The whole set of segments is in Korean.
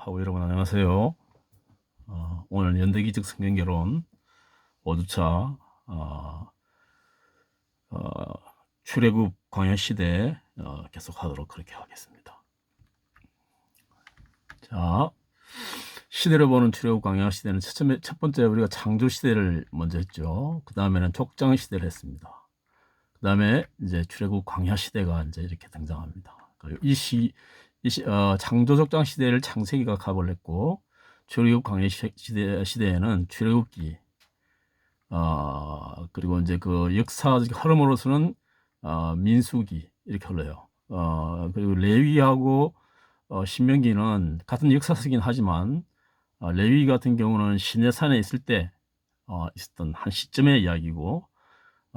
하고 여러분 안녕하세요. 오늘 연대기적 성경개론 5주차 출애굽 광야시대 계속하도록 그렇게 하겠습니다. 자, 시대를 보는 출애굽 광야시대는 첫 번째 우리가 창조시대를 먼저 했죠. 그 다음에는 족장시대를 했습니다. 그 다음에 이제 출애굽 광야시대가 이제 이렇게 등장합니다. 창조족장 시대를 창세기가 가벌 했고, 출애굽 광야 시대에는 출애굽기, 그리고 이제 그 역사적 흐름으로서는 민수기 이렇게 흘러요. 그리고 레위하고 신명기는 같은 역사서긴 하지만 레위 같은 경우는 시내산에 있을 때 있었던 한 시점의 이야기고,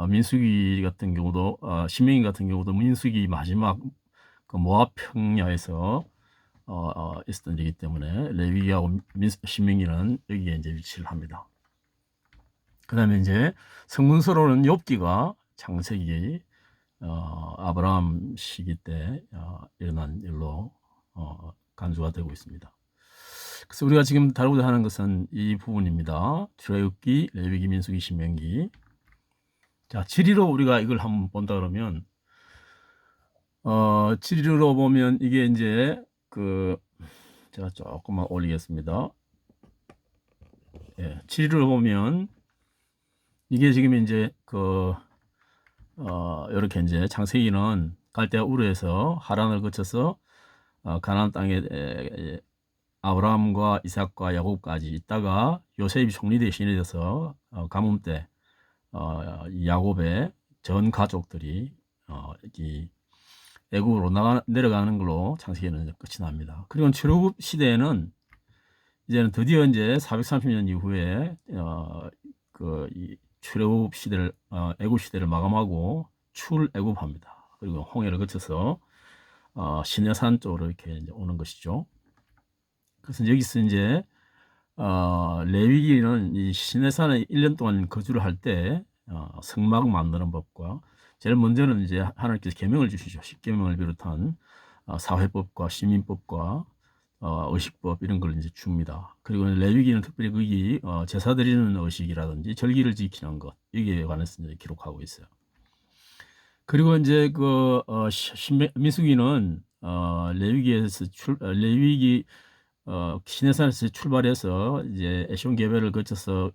민수기 같은 경우도 신명기 같은 경우도 민수기 마지막 그 모압 평야에서 있었던 일이기 때문에 레위기하고 신명기는 여기에 이제 위치를 합니다. 그 다음에 이제 성문서로는 욥기가 창세기 아브라함 시기 때 일어난 일로 간주가 되고 있습니다. 그래서 우리가 지금 다루고자 하는 것은 이 부분입니다. 출애굽기, 레위기, 민수기, 신명기. 자, 지리로 우리가 이걸 한번 본다 그러면 지리로 보면 이게 이제 제가 조금만 올리겠습니다. 예, 지리로 보면 이게 지금 이제 이렇게 이제 창세기는 갈대아 우르에서 하란을 거쳐서 가나안 땅에 아브라함과 이삭과 야곱까지 있다가 요셉이 총리 대신이 돼서 가뭄 때 야곱의 전 가족들이 이 애굽으로 내려가는 걸로 창세기는 끝이 납니다. 그리고 출애굽 시대에는 이제는 드디어 이제 430년 이후에 이 출애굽 시대를 애굽 시대를 마감하고 출애굽합니다. 그리고 홍해를 거쳐서 시내산 쪽으로 이렇게 이제 오는 것이죠. 그래서 여기서 이제 레위기는 이 시내산에 1년 동안 거주를 할 때 성막 만드는 법과 제일 먼저는 이제 하나님께서 계명을 주시죠. 십계명을 비롯한 사회법과 시민법과 의식법 이런 걸 이제 줍니다. 그리고 레위기는 특별히 거기 제사 드리는 의식이라든지 절기를 지키는 것 여기에 관해서 이제 기록하고 있어요. 그리고 이제 민수기는 레위기에서 레위기 시내산에서 출발해서 이제 에시온 개별을 거쳐서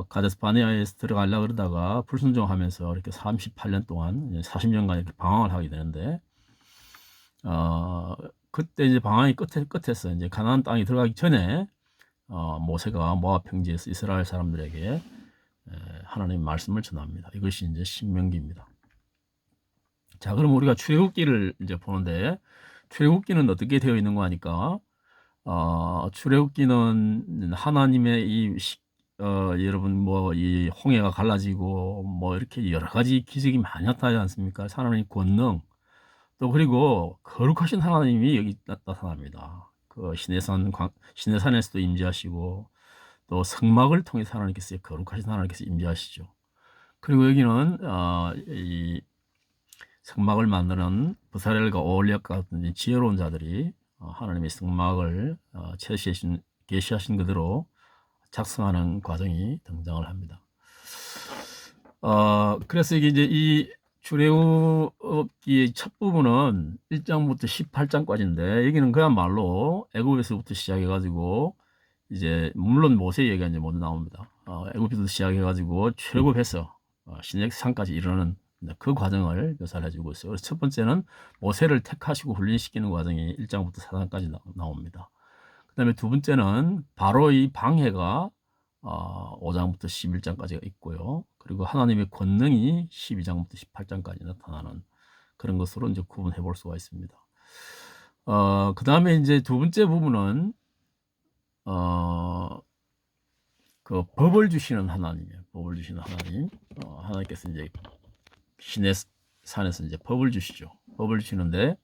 가데스 바네아에서 들어가려고 그러다가 불순종하면서 이렇게 38년 동안 40년간 이렇게 방황을 하게 되는데 그때 이제 방황의 끝에서 이제 가나안 땅에 들어가기 전에 모세가 모압 평지에서 이스라엘 사람들에게 하나님의 말씀을 전합니다. 이것이 이제 신명기입니다. 자, 그럼 우리가 출애굽기를 이제 보는데 출애굽기는 어떻게 되어 있는 거 하니까 출애굽기는 하나님의 여러분 이 홍해가 갈라지고 뭐 이렇게 여러 가지 기적이 많이 나타나지 않습니까? 하나님의 권능 또 그리고 거룩하신 하나님이 여기 나타납니다. 시내산에서도 임재하시고 또 성막을 통해서 하나님께서 거룩하신 하나님께서 임재하시죠. 그리고 여기는 이 성막을 만드는 부사렐과 오홀리압 같은 지혜로운 자들이 하나님의 성막을 계시하신 그대로 작성하는 과정이 등장을 합니다. 그래서 이게 이제 이 출애굽기의 첫 부분은 1장부터 18장까지인데 여기는 그야말로 애굽에서부터 시작해가지고 이제 물론 모세 얘기가 이제 먼저 나옵니다. 애굽에서 시작해가지고 출애굽해서 시내산까지 이르는 그 과정을 묘사를 해주고 있어요. 그래서 첫 번째는 모세를 택하시고 훈련시키는 과정이 1장부터 4장까지 나옵니다. 그 다음에 두 번째는 바로 이 방해가 5장부터 11장까지가 있고요. 그리고 하나님의 권능이 12장부터 18장까지 나타나는 그런 것으로 이제 구분해 볼 수가 있습니다. 그 다음에 이제 두 번째 부분은 그 법을 주시는 하나님이에요. 법을 주시는 하나님. 하나님께서 이제 시내산에서 이제 법을 주시죠. 법을 주시는데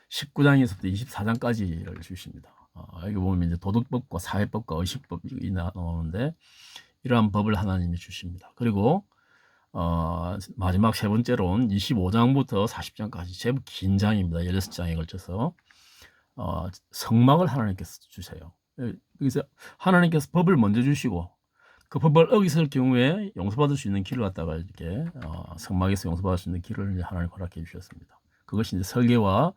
19장에서부터 24장까지를 주십니다. 여기 보면 이제 도덕법과 사회법과 의식법이 나오는데 이러한 법을 하나님이 주십니다. 그리고 마지막 세 번째로는 25장부터 40장까지 제법 긴 장입니다. 16장에 걸쳐서 성막을 하나님께서 주세요. 그래서 하나님께서 법을 먼저 주시고 그 법을 어기실 경우에 용서받을 수 있는 길을 갖다가 이렇게 성막에서 용서받을 수 있는 길을 이제 하나님 허락해 주셨습니다. 그것이 이제 설계와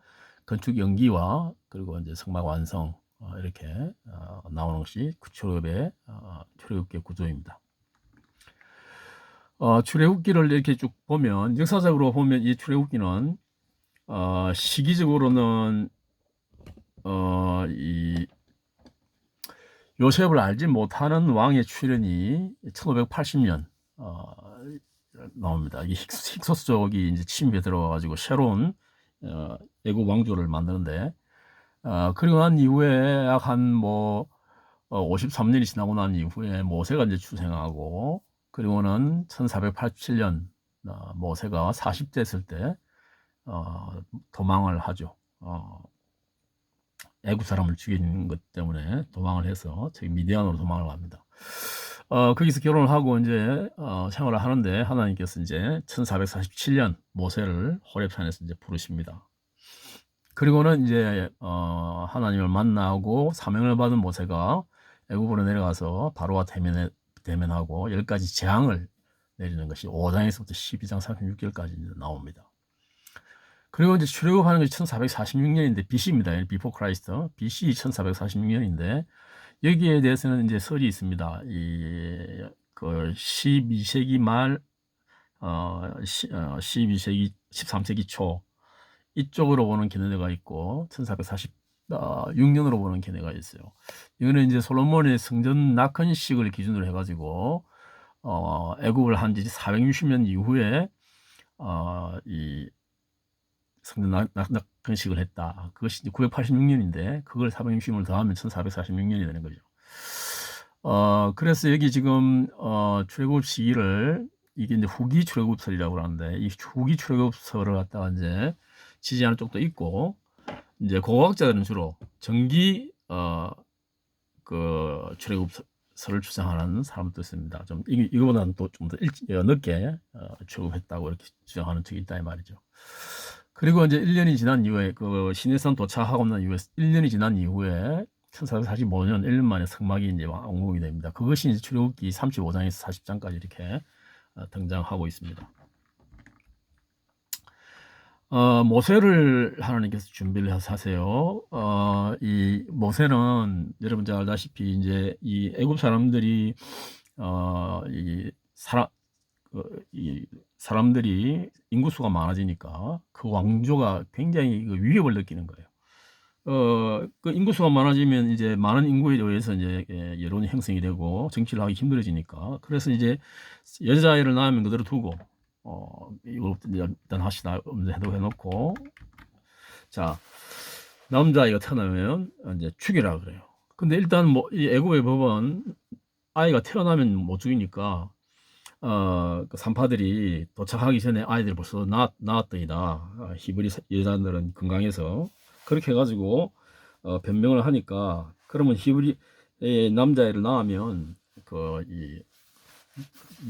건축 연기와 그리고 이제 성막 완성 이렇게 나오는 것이 출애굽의 출애굽기의 구조입니다. 출애굽기를 이렇게 쭉 보면 역사적으로 보면 이 출애굽기는 시기적으로는 이 요셉을 알지 못하는 왕의 출현이 1580년 나옵니다. 이 힉소스족이 이제 침입에 들어와가지고 새로운 애국 왕조를 만드는데 그리고 난 이후에 약 한 53년이 지나고 난 이후에 모세가 이제 출생하고 그리고는 1487년 모세가 40대 됐을 때 도망을 하죠. 애굽 사람을 죽인 것 때문에 도망을 해서 저기 미디안으로 도망을 갑니다. 거기서 결혼을 하고 이제 생활을 하는데 하나님께서 이제 1447년 모세를 호렙산에서 이제 부르십니다. 그리고는 이제 하나님을 만나고 사명을 받은 모세가 애굽으로 내려가서 바로와 대면하고 10가지 재앙을 내리는 것이 5장에서부터 12장 36절까지 나옵니다. 그리고 이제 출애굽하는 것이 1446년인데 BC입니다. Before Christ. BC 1446년인데 여기에 대해서는 이제 설이 있습니다. 그 12세기 말 12세기 13세기 초 이쪽으로 보는 견해가 있고 1446년으로 보는 견해가 있어요. 이거는 이제 솔로몬의 성전 낙헌식을 기준으로 해가지고 애굽을 한 지 460년 이후에 이 성전 낙헌식을 했다. 그것이 이제 986년인데 그걸 460년을 더하면 1446년이 되는 거죠. 그래서 여기 지금 출애굽 시기를 이게 이제 후기 출애굽설이라고 하는데 이 후기 출애굽설을 갖다가 이제 지지하는 쪽도 있고 이제 고고학자들은 주로 정기 그 출애굽설을 주장하는 사람도 있습니다. 좀 이거보다는 또 좀 더 늦게 출애굽했다고 이렇게 주장하는 측이 있다 이 말이죠. 그리고 이제 1년이 지난 이후에 그 시내산 도착하고 난 이후에 1년이 지난 이후에 1445년 1년 만에 성막이 이제 완공이 됩니다. 그것이 이제 출애굽기 35장에서 40장까지 이렇게 등장하고 있습니다. 모세를 하나님께서 준비를 해서 하세요. 이 모세는 여러분 잘 알다시피 이제 이 애굽 사람들이 이 사람들이 인구수가 많아지니까 그 왕조가 굉장히 그 위협을 느끼는 거예요. 그 인구수가 많아지면 이제 많은 인구에 의해서 이제 여론이 형성이 되고 정치를 하기 힘들어지니까 그래서 이제 여자아이를 낳으면 그대로 두고 이거 일단 하시다 해놓고 자 남자아이가 태어나면 이제 죽이라 그래요. 근데 일단 뭐 이 애굽의 법은 아이가 태어나면 못 죽이니까 그 산파들이 도착하기 전에 아이들 벌써 낳았더이다. 히브리 여자들은 건강해서 그렇게 해가지고 변명을 하니까 그러면 히브리 남자애를 낳으면 이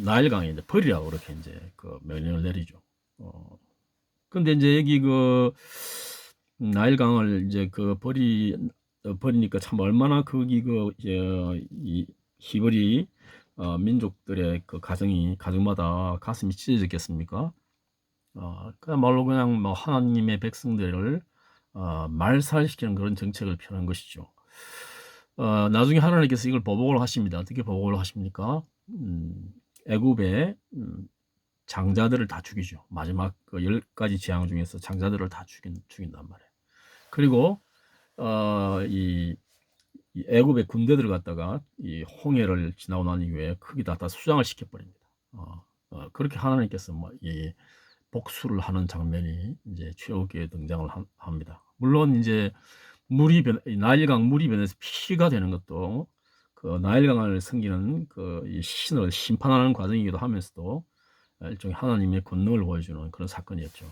나일강에 이제 버리라고 그렇게 이제 그 명령을 내리죠. 근데 이제 여기 그 나일강을 이제 그 버리니까 참 얼마나 거기 이 히브리 민족들의 그 가정마다 가슴이 찢어졌겠습니까? 그야말로 그냥 뭐 하나님의 백성들을 말살시키는 그런 정책을 펴는 것이죠. 나중에 하나님께서 이걸 보복을 하십니다. 어떻게 보복을 하십니까? 애굽의 장자들을 다 죽이죠. 마지막 그 10가지 재앙 중에서 장자들을 다 죽인단 말이에요. 그리고 이 애굽의 군대들을 갖다가 이 홍해를 지나고 난 이후에 크게 다 수장을 시켜버립니다. 그렇게 하나님께서 이 복수를 하는 장면이 이제 출애굽기에 등장을 합니다. 물론 이제 나일강 물이 변해서 피가 되는 것도 그 나일강을 섬기는 이 신을 심판하는 과정이기도 하면서도 일종의 하나님의 권능을 보여주는 그런 사건이었죠.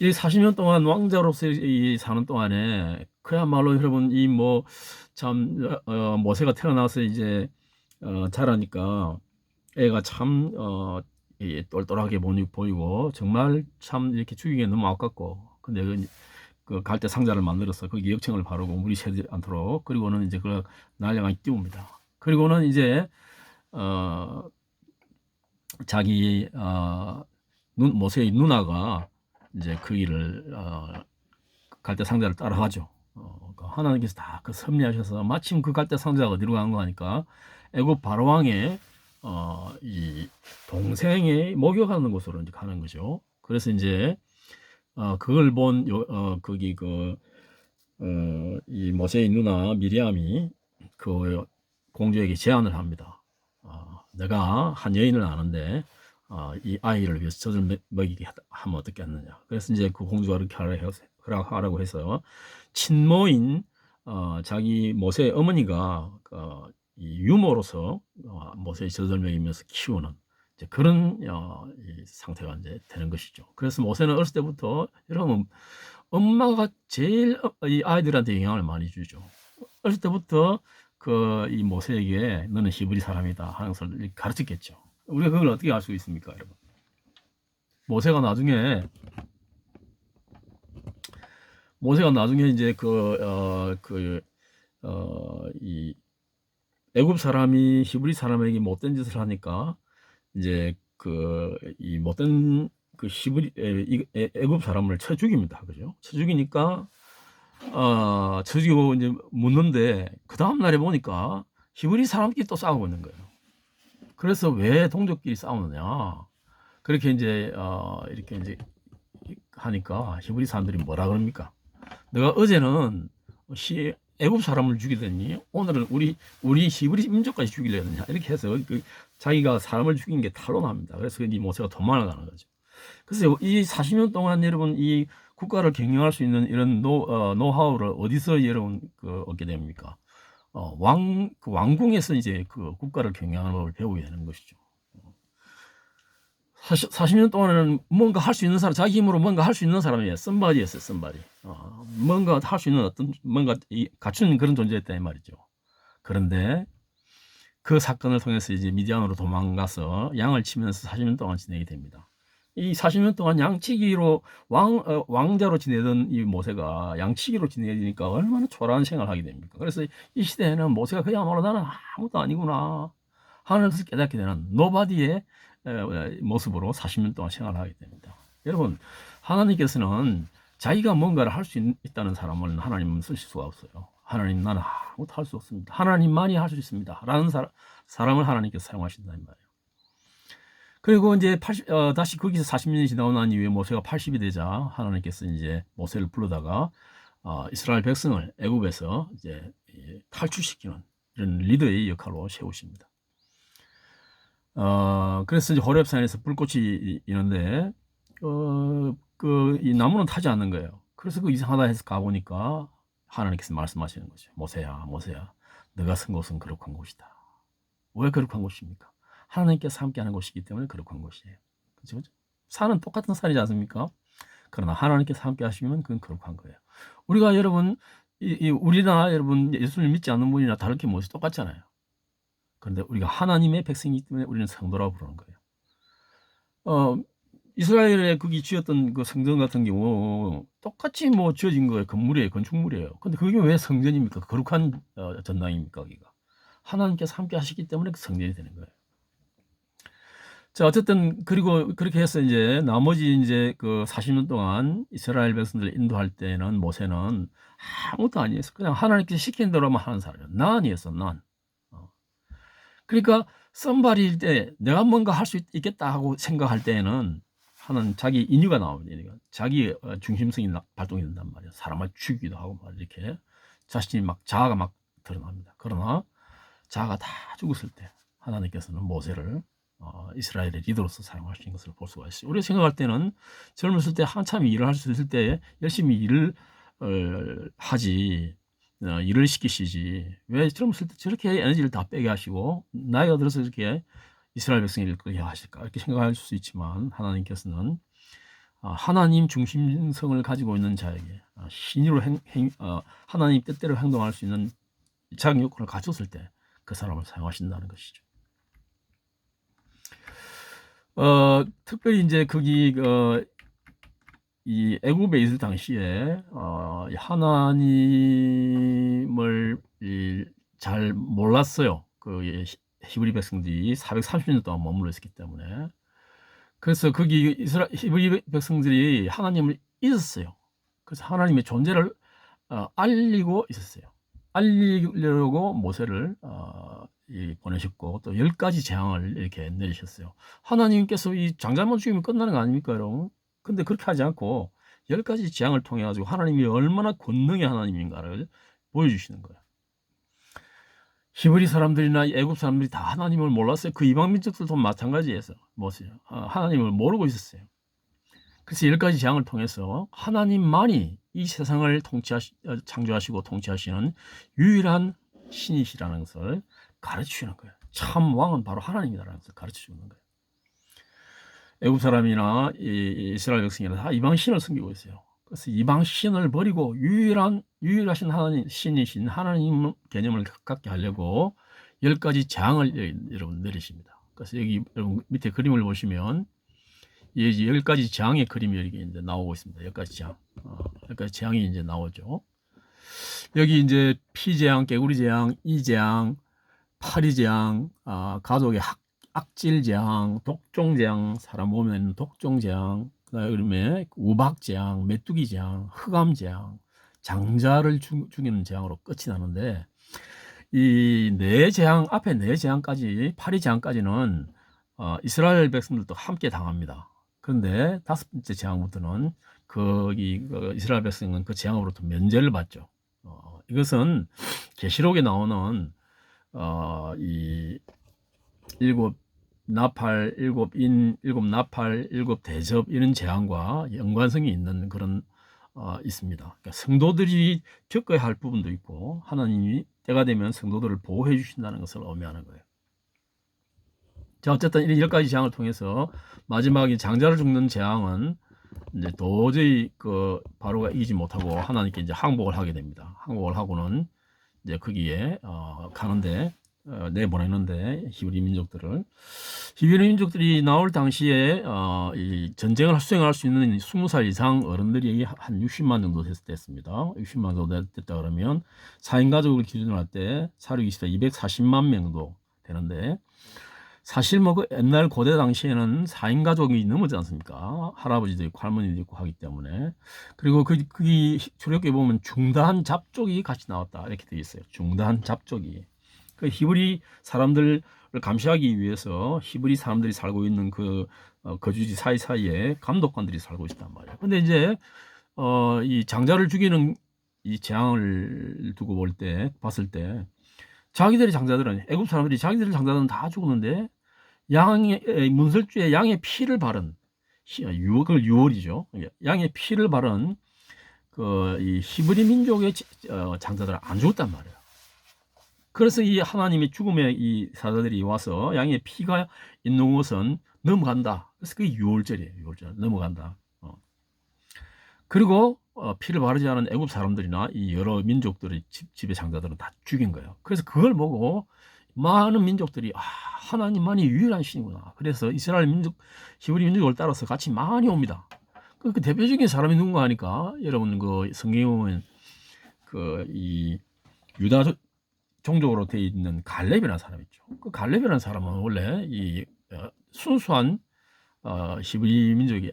이 40년 동안 왕자로서 사는 동안에 그야말로 여러분 참 모세가 태어나서 이제 자라니까 애가 참 똘똘하게 보이고 정말 참 이렇게 죽이기 너무 아깝고 근데 그 갈대 상자를 만들어서 거기 역청을 바르고 물이 새지 않도록, 그리고는 이제 그 날량하게 띄웁니다. 그리고는 이제 어 자기 모세의 누나가 이제 그 일을 갈대 상자를 따라가죠. 하나님께서 다 그 섭리하셔서 마침 그 갈대 상자가 어디로 간 거 하니까 애굽 바로왕의 이 동생의 목욕하는 곳으로 이제 가는 거죠. 그래서 이제 그걸 본 거기 이 모세의 누나 미리암이 그 공주에게 제안을 합니다. 내가 한 여인을 아는데 이 아이를 위해서 젖을 먹이게 하면 어떻겠느냐. 그래서 이제 그 공주가 그렇게 허락하라고 해서 친모인 자기 모세의 어머니가 이 유모로서 모세의 젖을 먹이면서 키우는 이제 그런 이 상태가 이제 되는 것이죠. 그래서 모세는 어렸을 때부터, 여러분, 엄마가 제일 이 아이들한테 영향을 많이 주죠. 어렸을 때부터 이 모세에게 너는 히브리 사람이다 하는 것을 가르쳤겠죠. 우리가 그걸 어떻게 알 수 있습니까, 여러분? 모세가 나중에 이제 이 애굽 사람이 히브리 사람에게 못된 짓을 하니까 이제 이 못된 그 애굽 사람을 쳐 죽입니다. 그죠? 쳐 죽이니까 쳐 죽이고 이제 묻는데 그 다음 날에 보니까 히브리 사람끼리 또 싸우고 있는 거예요. 그래서 왜 동족끼리 싸우느냐? 그렇게 이제 이렇게 이제 하니까 히브리 사람들이 뭐라 그럽니까? 내가 어제는 애굽 사람을 죽이더니 오늘은 우리 히브리 민족까지 죽이려고 하느냐, 이렇게 해서 자기가 사람을 죽인 게 탄로납니다. 그래서 이 모세가 도망을 가는 거죠. 그래서 이 40년 동안 여러분 이 국가를 경영할 수 있는 이런 노하우를 어디서 여러분 얻게 됩니까? 왕궁에서 이제 그 국가를 경영하는 법을 배우게 되는 것이죠. 40년 동안은 뭔가 할 수 있는 사람, 자기 힘으로 뭔가 할 수 있는 사람이에요. 썸바디였어요, 썸바디. 뭔가 할 수 있는 뭔가 갖춘 그런 존재였단 말이죠. 그런데 그 사건을 통해서 이제 미디안으로 도망가서 양을 치면서 40년 동안 지내게 됩니다. 이 40년 동안 양치기로 왕자로 지내던 이 모세가 양치기로 지내니까 얼마나 초라한 생활을 하게 됩니까? 그래서 이 시대에는 모세가 그야말로 나는 아무것도 아니구나 하는 것을 깨닫게 되는 노바디의 모습으로 40년 동안 생활을 하게 됩니다. 여러분, 하나님께서는 자기가 뭔가를 할 수 있다는 사람을 하나님은 쓰실 수가 없어요. 하나님, 나는 아무것도 할 수 없습니다. 하나님만이 할 수 있습니다. 라는 사람을 하나님께서 사용하신다는 말이에요. 그리고 이제 다시 거기서 40년이 지나고 난 이후에 모세가 80이 되자 하나님께서 이제 모세를 불러다가 이스라엘 백성을 애굽에서 이제 탈출시키는 이런 리더의 역할로 세우십니다. 그래서 이제 호렙산에서 불꽃이 있는데 이 나무는 타지 않는 거예요. 그래서 이상하다 해서 가보니까 하나님께서 말씀하시는 거죠. 모세야, 너가 선 곳은 거룩한 곳이다. 왜 거룩한 곳입니까? 하나님께서 함께하는 곳이기 때문에 거룩한 곳이에요. 그렇죠? 산은 똑같은 산이지 않습니까? 그러나 하나님께서 함께 하시면 그건 거룩한 거예요. 우리가 여러분, 우리나 여러분 예수를 믿지 않는 분이나 다를 게 뭐지? 똑같잖아요. 그런데 우리가 하나님의 백성이기 때문에 우리는 성도라고 부르는 거예요. 이스라엘에 거기 지었던 그 성전 같은 경우 똑같이 뭐 지어진 거예요. 건물이에요, 건축물이에요. 근데 그게 왜 성전입니까? 거룩한 전당입니까? 거기가 하나님께서 함께 하시기 때문에 그 성전이 되는 거예요. 자, 어쨌든 그리고 그렇게 해서 이제 나머지 이제 그 40년 동안 이스라엘 백성들을 인도할 때는 모세는 아무것도 아니었어. 그냥 하나님께서 시킨 대로만 하는 사람이야. 난이었어, 난. 그러니까 썸바리일 때 내가 뭔가 할 수 있겠다 하고 생각할 때에는 하는 자기 인유가 나옵니다. 자기 중심성이 발동이 된단 말이야. 사람을 죽이기도 하고 막 이렇게 자신이 막 자아가 막 드러납니다. 그러나 자아가 다 죽었을 때 하나님께서는 모세를 이스라엘의 리더로서 사용하시는 것을 볼 수가 있어요. 우리가 생각할 때는 젊었을 때 한참 일을 할 수 있을 때 열심히 일을 하지, 일을 시키시지, 왜 젊었을 때 저렇게 에너지를 다 빼게 하시고 나이가 들어서 이렇게 이스라엘 백성을 이끌게 하실까, 이렇게 생각할 수 있지만 하나님께서는 하나님 중심성을 가지고 있는 자에게 신의로 하나님 뜻대로 행동할 수 있는 자격 요건을 갖췄을 때 그 사람을 사용하신다는 것이죠. 특별히 이제 거기 이 애굽에 있을 당시에 하나님을 잘 몰랐어요. 그 히브리 백성들이 430년 동안 머물러 있었기 때문에. 그래서 거기 히브리 백성들이 하나님을 잊었어요. 그래서 하나님의 존재를 알리고 있었어요. 알리려고 모세를 보내셨고 또 10가지 재앙을 이렇게 내리셨어요. 하나님께서 이 장자만 죽이면 끝나는 거 아닙니까, 여러분? 근데 그렇게 하지 않고 10가지 재앙을 통해 가지고 하나님이 얼마나 권능의 하나님인가를 보여주시는 거예요. 히브리 사람들이나 애굽 사람들이 다 하나님을 몰랐어요. 그 이방 민족들도 마찬가지였어요. 하나님을 모르고 있었어요. 그래서 10가지 재앙을 통해서 하나님만이 이 세상을 창조하시고 통치하시는 유일한 신이시라는 것을 가르치시는 거예요. 참 왕은 바로 하나님이라는 것을 가르치시는 거예요. 애굽 사람이나 이스라엘 백성이나 다 이방 신을 섬기고 있어요. 그래서 이방 신을 버리고 유일하신 하나님 신이신 하나님 개념을 갖게 하려고 10가지 재앙을 여러분 내리십니다. 그래서 여기 여러분 밑에 그림을 보시면 10가지 재앙의 그림이 여기 이제 나오고 있습니다. 10가지 재앙. 10가지 재앙이 이제 나오죠. 여기 이제 피재앙, 개구리 재앙, 이재앙, 파리재앙, 가족의 악질재앙, 독종재앙, 사람 몸에 있는 독종재앙, 그다음에 우박재앙, 메뚜기재앙, 흑암재앙, 장자를 죽이는 재앙으로 끝이 나는데 이 네 재앙 앞에 네 재앙까지 파리재앙까지는 이스라엘 백성들도 함께 당합니다. 그런데 5번째 재앙부터는 이스라엘 백성은 그 재앙으로부터 면제를 받죠. 이것은 계시록에 나오는 이 7 나팔, 7인, 7 나팔, 7 대접 이런 재앙과 연관성이 있는 그런 있습니다. 그러니까 성도들이 겪어야 할 부분도 있고 하나님이 때가 되면 성도들을 보호해 주신다는 것을 의미하는 거예요. 자, 어쨌든 이 10가지 재앙을 통해서 마지막에 장자를 죽는 재앙은 이제 도저히 바로가 이기지 못하고 하나님께 이제 항복을 하게 됩니다. 항복을 하고는 이제 거기에 가는데 내보내는데 히브리 민족들이 나올 당시에 이 전쟁을 수행할 수 있는 20살 이상 어른들이 한 60만 정도 됐습니다. 60만 정도 됐다 그러면 4인 가족을 기준으로 할 때 사륙 20대 240만 명 정도 되는데 사실 그 옛날 고대 당시에는 4인 가족이 넘었지 않습니까? 할아버지도 있고 할머니도 있고 하기 때문에. 그리고 거기 출애굽기에 보면 중다한 잡족이 같이 나왔다 이렇게 되어 있어요. 중다한 잡족이. 그 히브리 사람들을 감시하기 위해서 히브리 사람들이 살고 있는 그 거주지 사이사이에 감독관들이 살고 있단 말이에요. 근데 이제 이 장자를 죽이는 이 재앙을 두고 봤을 때 장자들은 애굽 사람들이 자기들의 장자들은 다 죽었는데 문설주에 양의 피를 바른 그걸 유월이죠. 양의 피를 바른 이 히브리 민족의 장자들은 안 죽었단 말이에요. 그래서 이 하나님의 죽음의 이 사자들이 와서 양의 피가 있는 곳은 넘어간다. 그래서 그게 유월절이에요. 유월절 넘어간다. 그리고 피를 바르지 않은 애굽 사람들이나 이 여러 민족들의 집의 장자들은 다 죽인 거예요. 그래서 그걸 보고 많은 민족들이 하나님만이 유일한 신이구나. 그래서 이스라엘 민족, 히브리 민족을 따라서 같이 많이 옵니다. 그 대표적인 사람이 누군가 하니까 여러분 성경에 보면 이 유다 종족으로 되어 있는 갈렙이라는 사람이 있죠. 그 갈렙이라는 사람은 원래 이 순수한 히브리 민족이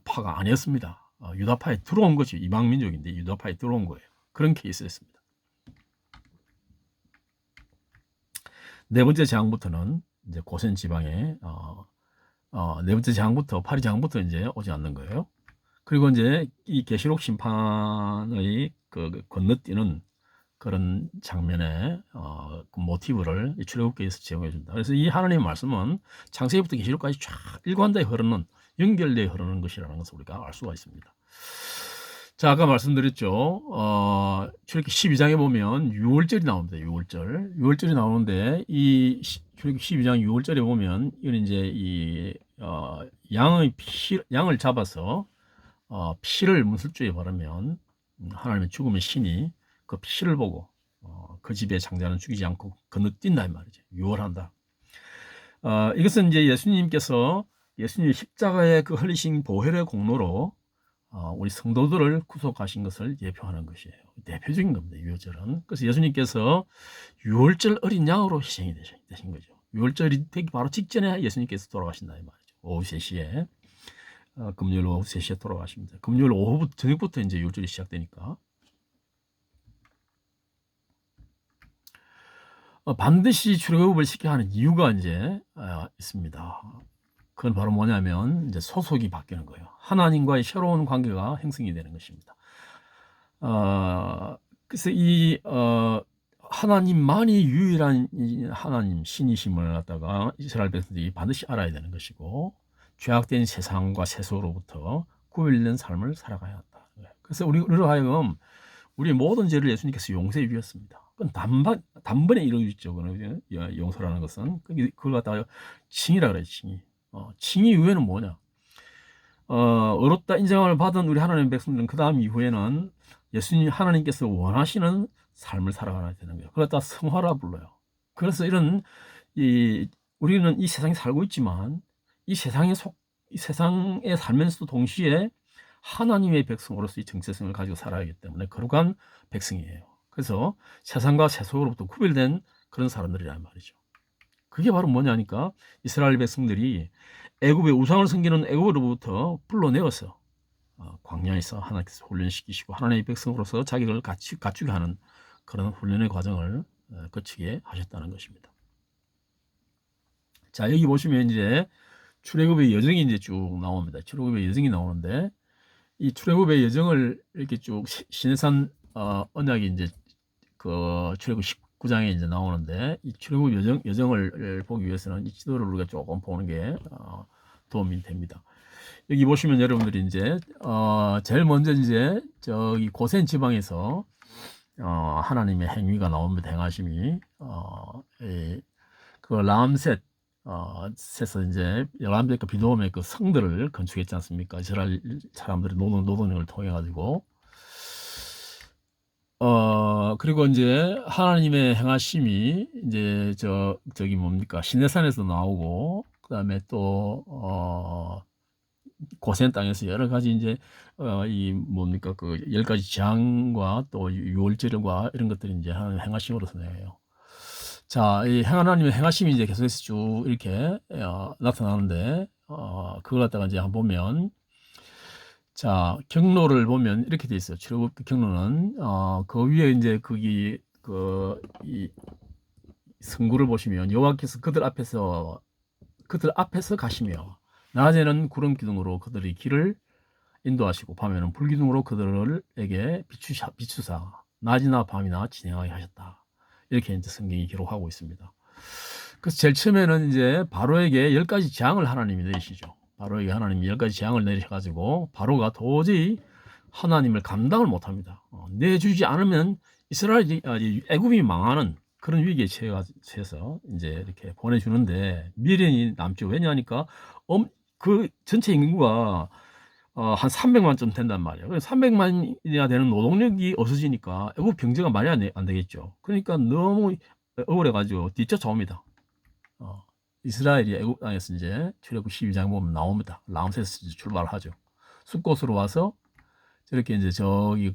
파가 아니었습니다. 유다파에 들어온 것이 이방 민족인데 유다파에 들어온 거예요. 그런 케이스였습니다. 네 번째 재앙부터는 이제 고센 지방에 네 번째 재앙부터 파리 재앙부터 이제 오지 않는 거예요. 그리고 이제 이 계시록 심판의 건너뛰는 그런 장면의 그 모티브를 이 출애굽기에서 제공해 준다. 그래서 이 하나님의 말씀은 창세기부터 계시록까지 쫙 일관되게 연결되어 흐르는 것이라는 것을 우리가 알 수가 있습니다. 자, 아까 말씀드렸죠. 출애굽기 12장에 보면 6월절이 나옵니다. 6월절이 나오는데 이 출애굽기 12장 6월절에 보면 이건 이제 양을 잡아서 피를 문설주에 바르면 하나님의 죽음의 신이 그 피를 보고 그 집의 장자는 죽이지 않고 건너뛴다 이 말이죠. 유월한다. 이것은 이제 예수님의 십자가의 그 흘리신 보혈의 공로로 우리 성도들을 구속하신 것을 예표하는 것이에요. 대표적인 겁니다. 유월절은. 그래서 예수님께서 유월절 어린 양으로 희생이 되신 거죠. 유월절이 되기 바로 직전에 예수님께서 돌아가신다 이 말이죠. 오후 3시에 금요일 오후 3시에 돌아가십니다. 금요일 오후부터 저녁부터 이제 유월절이 시작되니까 반드시 출애굽을 시켜야 하는 이유가 이제 있습니다. 그건 바로 뭐냐면 이제 소속이 바뀌는 거예요. 하나님과의 새로운 관계가 형성이 되는 것입니다. 그래서 하나님만이 유일한 하나님 신이심을 갖다가 이스라엘 백성들이 반드시 알아야 되는 것이고 죄악된 세상과 세속으로부터 구별된 삶을 살아가야 한다. 그래서 우리로 하여금 우리의 모든 죄를 예수님께서 용서해 주셨습니다. 그건 단번에 이루어지죠. 용서라는 것은 그걸 갖다가 칭이라 그래요. 칭이. 칭의 이후에는 뭐냐? 의롭다 인정을 받은 우리 하나님의 백성들은 그 다음 이후에는 예수님 하나님께서 원하시는 삶을 살아가야 되는 거예요. 그걸 갖다 성화라 불러요. 그래서 우리는 이 세상에 살고 있지만 이 세상에 살면서도 동시에 하나님의 백성으로서 이 정체성을 가지고 살아야 하기 때문에 거룩한 백성이에요. 그래서 세상과 세속으로부터 구별된 그런 사람들이란 말이죠. 그게 바로 뭐냐니까 이스라엘 백성들이 애굽의 우상을 섬기는 애굽으로부터 불러내어서 광야에서 하나님께서 훈련시키시고 하나님의 백성으로서 자격을 갖추게 하는 그런 훈련의 과정을 거치게 하셨다는 것입니다. 자, 여기 보시면 이제 출애굽의 여정이 이제 쭉 나옵니다. 출애굽의 여정이 나오는데 이 출애굽의 여정을 이렇게 쭉 시내산 언약이 이제 그 출애굽 19장에 이제 나오는데 이 출애굽 여정을 보기 위해서는 이 지도를 우리가 조금 보는 게 도움이 됩니다. 여기 보시면 여러분들이 이제 제일 먼저 이제 저기 고센 지방에서 하나님의 행위가 나옵니다. 행하심이 그 람셋 에서 이제 람셋과 비돔의 그 성들을 건축했지 않습니까? 이스라엘 사람들이 노동력을 통해 가지고 그리고 이제 하나님의 행하심이 이제 저기 뭡니까 시내산에서 나오고 그다음에 또 고센 땅에서 여러 가지 이제 이 뭡니까 그 10가지 재앙과 또 유월절과 이런 것들이 이제 하나님의 행하심으로서 나와요. 자, 이 하나님의 행하심이 이제 계속해서 쭉 이렇게 나타나는데 그걸 갖다가 이제 한번 보면 자, 경로를 보면 이렇게 돼 있어요. 출애굽 경로는 그 위에 이제 이 성구를 보시면 여호와께서 그들 앞에서 가시며 낮에는 구름 기둥으로 그들의 길을 인도하시고 밤에는 불 기둥으로 그들에게 비추사 낮이나 밤이나 진행하게 하셨다. 이렇게 이제 성경이 기록하고 있습니다. 그래서 제일 처음에는 이제 바로에게 10가지 재앙을 하나님이 내리시죠. 바로에게 하나님이 10가지 재앙을 내리셔가지고 바로가 도저히 하나님을 감당을 못합니다. 내주지 않으면 애굽이 망하는 그런 위기에 처해서 이제 이렇게 보내주는데 미련이 남죠. 왜냐하니까 그 전체 인구가 한 300만쯤 된단 말이에요. 300만이나 되는 노동력이 없어지니까 애굽 경제가 말이 안 되겠죠. 그러니까 너무 억울해가지고 뒤쫓아옵니다. 이스라엘이 애굽 땅에서 이제 출애굽 12장 보면 나옵니다. 람세스 출발하죠. 숫곳으로 와서 저렇게 이제 저기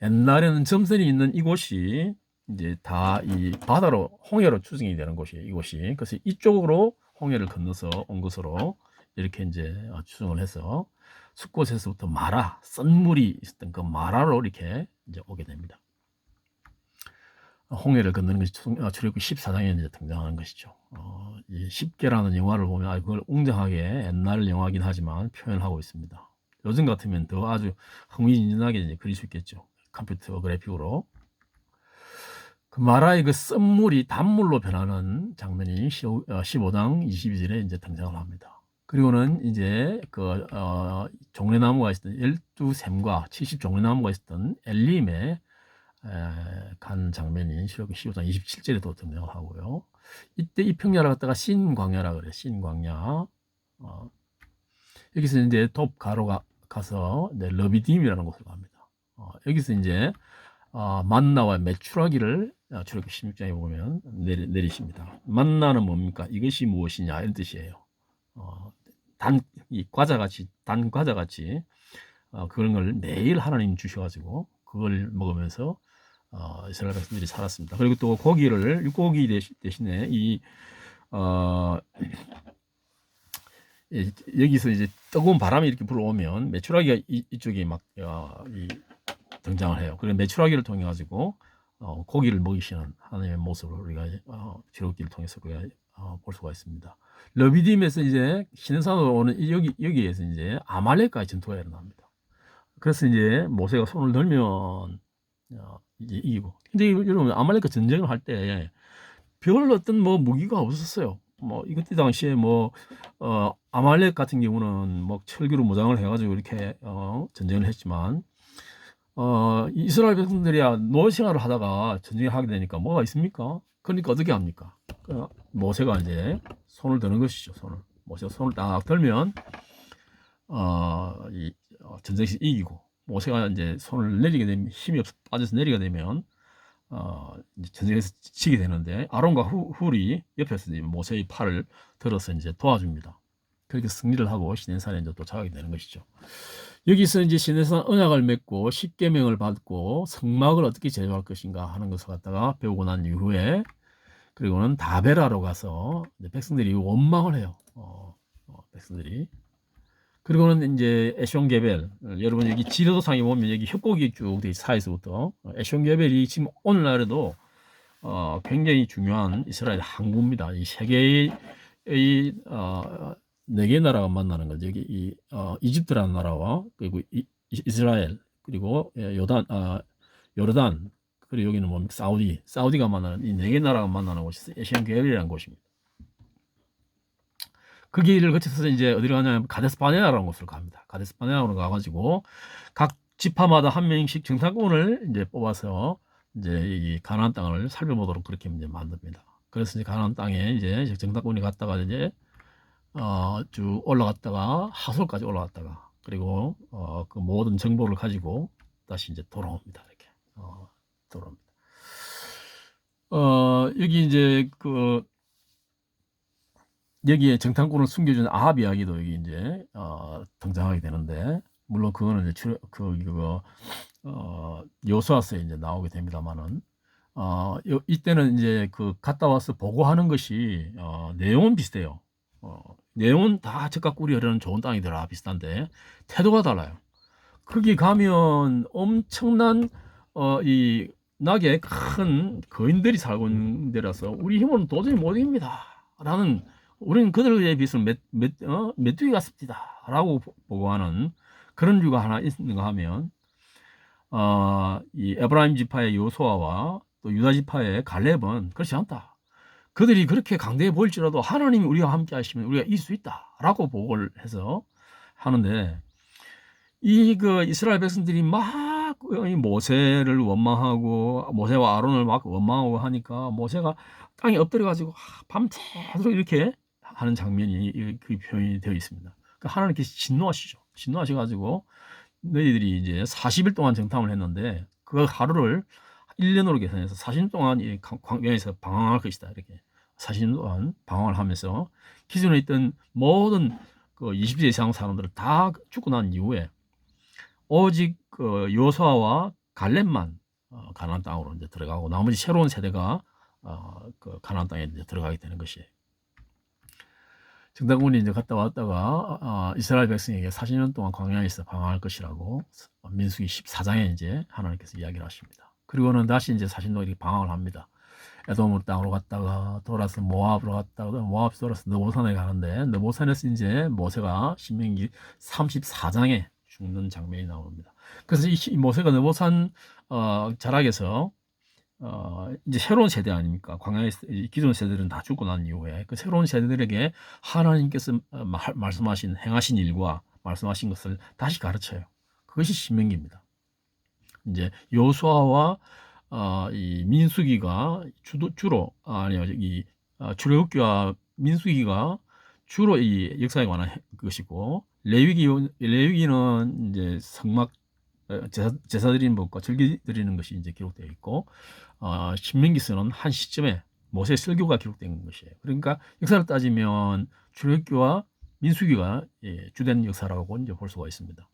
옛날에는 점선이 있는 이곳이 이제 다 이 바다로 홍해로 추정이 되는 곳이에요. 이곳이 그래서 이쪽으로 홍해를 건너서 온 것으로 이렇게 이제 추정을 해서 숫곳에서부터 썬물이 있었던 그 마라로 이렇게 이제 오게 됩니다. 홍해를 건너는 것이 출애굽 14장에 이제 등장하는 것이죠. 이 10개라는 영화를 보면 그걸 웅장하게 옛날 영화긴 하지만 표현하고 있습니다. 요즘 같으면 더 아주 흥미진진하게 이제 그릴 수 있겠죠. 컴퓨터 그래픽으로. 그 마라의 그 썬물이 단물로 변하는 장면이 15장 22절에 이제 등장을 합니다. 그리고는 이제 종려나무가 있었던 12샘과 70종려나무가 있었던 엘림에 간 장면이 출애굽 15장 27절에도 등장을 하고요. 이때 이 평야를 갖다가 신광야라 그래요. 신광야. 여기서 이제 돕 가로가 가서 러비딤이라는 곳을 갑니다. 여기서 이제 만나와 메추라기를 출애굽 16장에 보면 내리십니다. 만나는 뭡니까? 이것이 무엇이냐 이런 뜻이에요. 단 과자같이 그런 걸 매일 하나님 주셔가지고 그걸 먹으면서 이스라엘 백성들이 살았습니다. 그리고 또 고기를 육고기 대신에 어, 여기서 이제 뜨거운 바람이 이렇게 불어오면 메추라기가 이쪽에 막 등장을 해요. 그리고 메추라기를 통해 가지고 고기를 먹이시는 하나님의 모습을 우리가 기록기를 통해서 우리가 볼 수가 있습니다. 르비딤에서 이제 시내산으로 오는 여기에서 이제 아말렉과의 전투가 일어납니다. 그래서 이제 모세가 손을 들면 이제 이기고. 근데 여러분 아말렉과 전쟁을 할 때 별 어떤 뭐 무기가 없었어요. 뭐 이때 당시에 아말렉 같은 경우는 뭐 철기로 무장을 해가지고 이렇게 전쟁을 했지만 이스라엘 백성들이야 노예 생활을 하다가 전쟁을 하게 되니까 뭐가 있습니까? 그러니까 어떻게 합니까? 모세가 이제 손을 드는 것이죠. 모세가 손을 딱 들면 전쟁에서 이기고, 모세가 이제 손을 내리게 되면 힘이 빠져서 내리게 되면 이제 전쟁에서 지게 되는데, 아론과 훌이 옆에서 모세의 팔을 들어서 이제 도와줍니다. 그렇게 승리를 하고 시내산에 이제 도착하게 되는 것이죠. 여기서 이제 시내산 언약을 맺고 십계명을 받고 성막을 어떻게 제조할 것인가 하는 것을 갖다가 배우고 난 이후에, 그리고는 다베라로 가서 백성들이 원망을 해요. 백성들이. 그리고는 이제 에숑게벨, 여러분 여기 지도상에 보면 여기 협곡이 쭉 돼 사이에서부터 에숑게벨이 지금 오늘날에도 굉장히 중요한 이스라엘 항구입니다. 이 세계의 네 개 나라가 만나는 거죠. 여기 이집트라는 나라와 그리고 이스라엘, 그리고 요르단, 그리고 여기는 뭡니까? 사우디가 만나는 이 네 개 나라가 만나는 곳이 에숑게벨이라는 곳입니다. 그 길을 거쳐서 이제 어디로 가냐면 가데스 바네아라는 곳으로 갑니다. 가데스 바네아로 가가지고 각 지파마다 한 명씩 정탐꾼을 이제 뽑아서 이제 이 가나안 땅을 살펴보도록 그렇게 이제 만듭니다. 그래서 이제 가나안 땅에 이제 정탐꾼이 갔다가 이제 쭉 올라갔다가 하솔까지 올라갔다가, 그리고 그 모든 정보를 가지고 다시 이제 돌아옵니다. 이렇게 돌아옵니다. 여기 이제 여기에 정탐꾼을 숨겨준 아합 이야기도 여기 이제 등장하게 되는데, 물론 그거는 이제 여호수아서에 이제 나오게 됩니다만은, 이때는 이제 갔다 와서 보고하는 것이 내용은 비슷해요. 내용은 다 적과 꿀이 흐르는 좋은 땅이더라 비슷한데 태도가 달라요. 거기 가면 엄청난 이 낙에 큰 거인들이 살고 있는 데라서 우리 힘으로는 도저히 못 이깁니다 라는, 우리는 그들에 비해서는 메뚜기 같습니다 라고 보고하는 그런 이유가 하나 있는가 하면, 이 에브라임 지파의 여호수아와 또 유다 지파의 갈렙은 그렇지 않다. 그들이 그렇게 강대해 보일지라도 하나님이 우리와 함께 하시면 우리가 이길 수 있다라고 보고를 해서 하는데, 이스라엘 백성들이 막 모세를 원망하고 모세와 아론을 막 원망하고 하니까 모세가 땅에 엎드려 가지고 밤새도록 이렇게 하는 장면이 그 표현이 되어 있습니다. 그러니까 하나님께서 진노하셔 가지고 너희들이 이제 40일 동안 정탐을 했는데 그 하루를 1년으로 계산해서 40년 동안 이 광야에서 방황할 것이다. 이렇게 40년 동안 방황을 하면서 기존에 있던 모든 20세 이상 사람들을 다 죽고 난 이후에 오직 여호수아와 갈렙만 가나안 땅으로 이제 들어가고, 나머지 새로운 세대가 가나안 땅에 이제 들어가게 되는 것이에요. 정탐꾼이 이제 갔다 왔다가 이스라엘 백성에게 40년 동안 광야에서 방황할 것이라고 민수기 14장에 이제 하나님께서 이야기를 하십니다. 그리고는 다시 이제 40년 동안 이렇게 방황을 합니다. 에돔 땅으로 갔다가 돌아서 모압으로 갔다가 모압 돌아서 느보산에 가는데, 느보산에서 이제 모세가 신명기 34장에 죽는 장면이 나옵니다. 그래서 이 모세가 느보산 자락에서 이제 새로운 세대 아닙니까? 광야에서 기존 세대들은 다 죽고 난 이후에 그 새로운 세대들에게 하나님께서 말씀하신 행하신 일과 말씀하신 것을 다시 가르쳐요. 그것이 신명기입니다. 이제 여호수아와 이 민수기가 출애굽기와 민수기가 주로 이 역사에 관한 것이고, 레위기는 이제 성막 제사 드리는 법과 절기 드리는 것이 이제 기록되어 있고, 신명기서는 한 시점에 모세의 설교가 기록된 것이에요. 그러니까 역사를 따지면 출애굽기와 민수기가 주된 역사라고 이제 볼 수가 있습니다.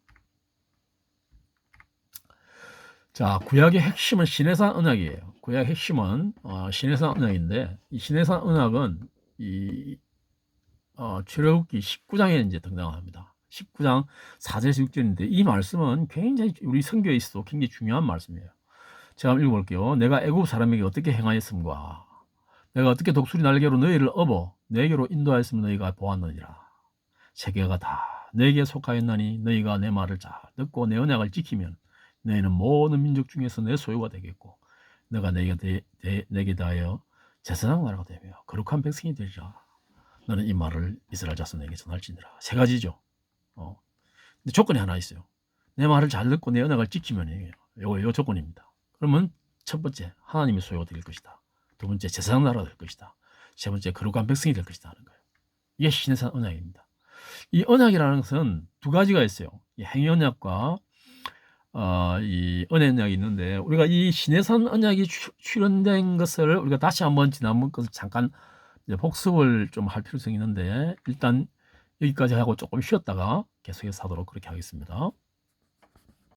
자, 구약의 핵심은 신해산 언약이에요. 구약 핵심은 신해산 언약인데, 이 신해산 언약은 이 출애굽기 19장에 이제 등장합니다. 19장 4절에서 6절인데 이 말씀은 굉장히 우리 성경에 있어도 굉장히 중요한 말씀이에요. 제가 한번 읽어볼게요. 내가 애굽 사람에게 어떻게 행하였음과 내가 어떻게 독수리 날개로 너희를 업어 내게로 인도하였으면 너희가 보았느니라. 세계가 다 내게 속하였나니 너희가 내 말을 잘 듣고 내 언약을 지키면 너희는 모든 민족 중에서 내 소유가 되겠고 내가 내게 대하여 제사장 나라가 되며 거룩한 백성이 되리라. 너는 이 말을 이스라엘 자손에게 전할지니라. 세 가지죠. 근데 조건이 하나 있어요. 내 말을 잘 듣고 내 언약을 지키면 요 조건입니다. 그러면 첫 번째 하나님의 소유가 될 것이다. 두 번째 제사장 나라가 될 것이다. 세 번째 거룩한 백성이 될 것이다 하는 거예요. 이게 신해산 언약입니다. 이 언약이라는 것은 두 가지가 있어요. 이 행언약과 이 은혜 언약이 있는데 우리가 이 신해산 언약이 출현된 것을 우리가 다시 한번 지난번 것을 잠깐 이제 복습을 좀 할 필요성이 있는데 일단 여기까지 하고 조금 쉬었다가 계속해서 하도록 그렇게 하겠습니다.